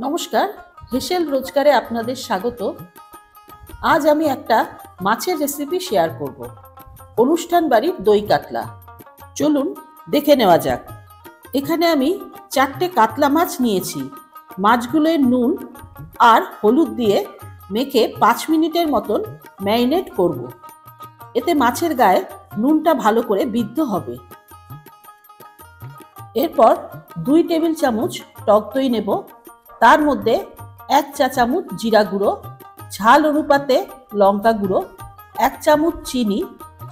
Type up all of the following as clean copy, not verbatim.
নমস্কার, হেসেল রোজগারে আপনাদের স্বাগত। আজ আমি একটা মাছের রেসিপি শেয়ার করব। অনুষ্ঠান বাড়ির দই কাতলা। চলুন দেখে নেওয়া যাক। এখানে আমি 4টে কাতলা মাছ নিয়েছি। মাছগুলোর নুন আর হলুদ দিয়ে মেখে 5 মিনিটের মতন ম্যারিনেট করব। এতে মাছের গায়ে নুনটা ভালো করে বিদ্ধ হবে। এরপর 2 টেবিল চামচ টক দই নেব। তার মধ্যে 1 চা চামচ জিরা গুঁড়ো, ঝাল অনুপাতে লঙ্কা গুঁড়ো, 1 চামচ চিনি,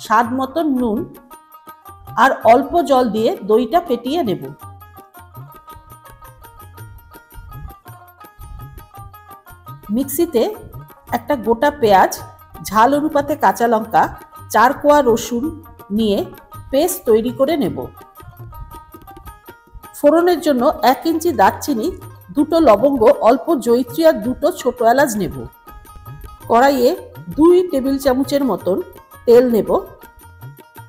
স্বাদ মতন নুন আর অল্প জল দিয়ে দইটা ফেটিয়ে নেব। মিক্সিতে একটা গোটা পেঁয়াজ, ঝাল অনুপাতে কাঁচা লঙ্কা, 4 কোয়া রসুন নিয়ে পেস্ট তৈরি করে নেব। ফোড়নের জন্য 1 ইঞ্চি দারচিনি, 2টো লবঙ্গ, অল্প জয়িত্রী আর 2টো ছোট এলাচ নেব। কড়াইয়ে 2 টেবিল চামচের মতন তেল নেব।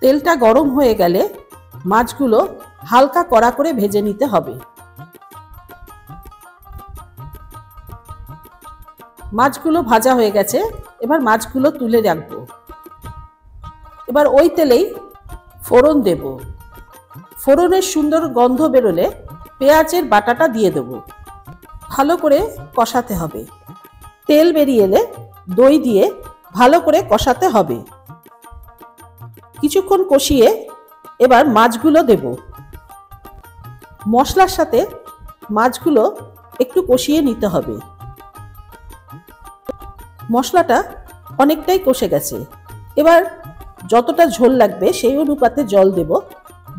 তেলটা গরম হয়ে গেলে মাছগুলো হালকা কড়া করে ভেজে নিতে হবে। মাছগুলো ভাজা হয়ে গেছে, এবার মাছগুলো তুলে রাখবো। এবার ওই তেলেই ফোড়ন দেব। ফোড়নের সুন্দর গন্ধ বেরোলে পেঁয়াজের বাটাটা দিয়ে দেব। ভালো করে কষাতে হবে। তেল বেরিয়ে এলে দই দিয়ে ভালো করে কষাতে হবে। কিছুক্ষণ কষিয়ে এবার মাছগুলো দেব। মশলার সাথে মাছগুলো একটু কষিয়ে নিতে হবে। মশলাটা অনেকটাই কষে গেছে। এবার যতটা ঝোল লাগবে সেই অনুপাতে জল দেব।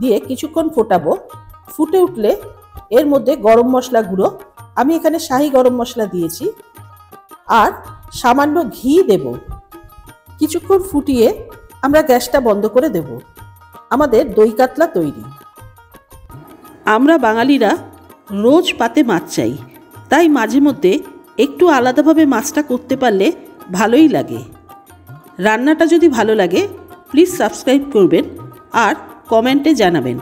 দিয়ে কিছুক্ষণ ফোটাবো। ফুটে উঠলে এর মধ্যে গরম মশলা গুঁড়ো, আমি এখানে শাহি গরম মশলা দিয়েছি, আর সামান্য ঘি দেব। কিছুক্ষণ ফুটিয়ে আমরা গ্যাসটা বন্ধ করে দেব। আমাদের দই কাতলা তৈরি। আমরা বাঙালিরা রোজ পাতে মাছ চাই, তাই মাঝে মধ্যে একটু আলাদাভাবে মাছটা করতে পারলে ভালোই লাগে। রান্নাটা যদি ভালো লাগে প্লিজ সাবস্ক্রাইব করবেন আর কমেন্টে জানাবেন।